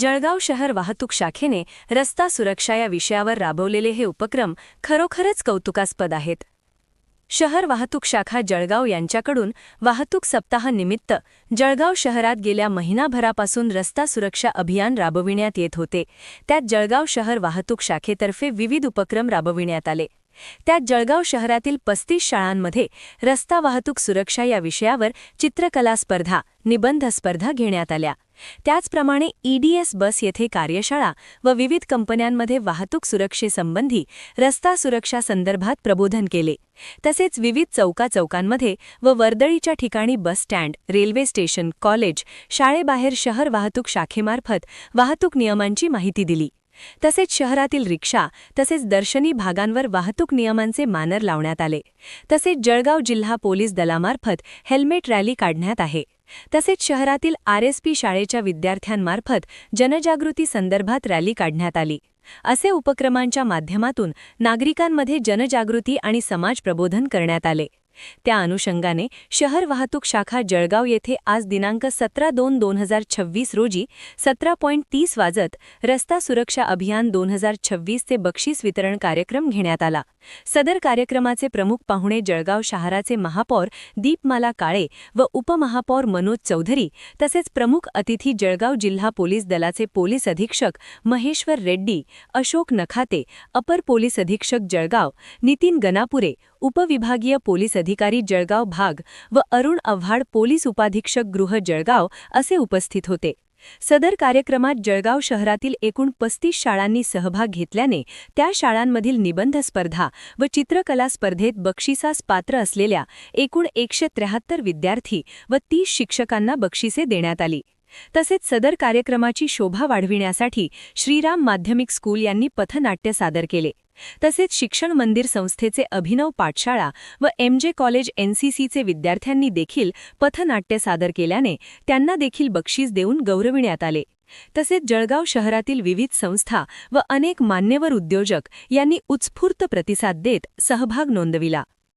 जळगाव शहर वाहतूक शाखेने रस्ता सुरक्षा या विषयावर राबवलेले हे उपक्रम खरोखरच कौतुकास्पद आहेत. शहर वाहतूक शाखा जळगाव यांच्याकडून वाहतूक सप्ताहानिमित्त जळगाव शहरात गेल्या महिनाभरापासून रस्ता सुरक्षा अभियान राबविण्यात येत होते. त्यात जळगाव शहर वाहतूक शाखेतर्फे विविध उपक्रम राबविण्यात आले. त्यात जळगाव शहरातील 35 शाळांमध्ये रस्ता वाहतूक सुरक्षा या विषयावर चित्रकला स्पर्धा, निबंध स्पर्धा घेण्यात आल्या. त्याचप्रमाणे ईडीएस बस येथे कार्यशाळा व विविध कंपन्यांमध्ये वाहतूक सुरक्षेसंबंधी रस्ता सुरक्षा संदर्भात प्रबोधन केले. तसेच विविध चौकांमध्ये व वर्दळीच्या ठिकाणी bus stand, railway station, college, शाळेबाहेर शहर वाहतूक शाखेमार्फत वाहतूक नियमांची माहिती दिली. तसेच शहरातील रिक्षा तसेच दर्शनी भागांवर वाहतूक नियमांचे मानर लावण्यात आले. तसेच जळगाव जिल्हा पोलीस दलामार्फत हेल्मेट रॅली काढण्यात आहे. तसेच शहरातील आरएसपी शाळेच्या विद्यार्थ्यांमार्फत जनजागृती संदर्भात रॅली काढण्यात आली. असे उपक्रमांच्या माध्यमातून नागरिकांमध्ये जनजागृती आणि समाज प्रबोधन करण्यात आले. त्या अनुषंगाने शहर वाहतूक शाखा जळगाव येथे आज दिनांक 17/2/2026 रोजी 17:30 वाजत रस्ता सुरक्षा अभियान 2026 चे बक्षीस वितरण कार्यक्रम घेण्यात आला. सदर कार्यक्रमाचे प्रमुख पाहुणे जळगाव शहराचे महापौर दीपमाला काळे व उपमहापौर मनोज चौधरी तसेच प्रमुख अतिथी जळगाव जिल्हा पोलीस दलाचे पोलीस अधीक्षक महेश्वर रेड्डी, अशोक नखाते, अपर पोलीस अधीक्षक जळगाव, नितीन गनापुरे, उपविभागीय पोलीस अधिकारी जळगाव भाग व अरुण आव्हाड, पोलीस उपाधीक्षक गृह जळगाव असे उपस्थित होते. सदर कार्यक्रमात जळगाव शहरातील एकूण 35 शाळांनी सहभाग घेतल्याने त्या शाळांमधील निबंध स्पर्धा व चित्रकला स्पर्धेत बक्षिसास पात्र असलेल्या एकूण 173 विद्यार्थी व 30 शिक्षकांना बक्षिसे देण्यात आली. तसेच सदर कार्यक्रमाची शोभा वाढविण्यासाठी श्रीराम माध्यमिक स्कूल यांनी पथनाट्य सादर केले. तसेच शिक्षण मंदिर संस्थेचे अभिनव पाठशाळा व एमजे कॉलेज एनसीसीचे विद्यार्थ्यांनी देखील पथनाट्य सादर केल्याने त्यांना देखील बक्षीस देऊन गौरविण्यात आले. तसेच जळगाव शहरातील विविध संस्था व अनेक मान्यवर उद्योजक यांनी उत्स्फूर्त प्रतिसाद देत सहभाग नोंदविला.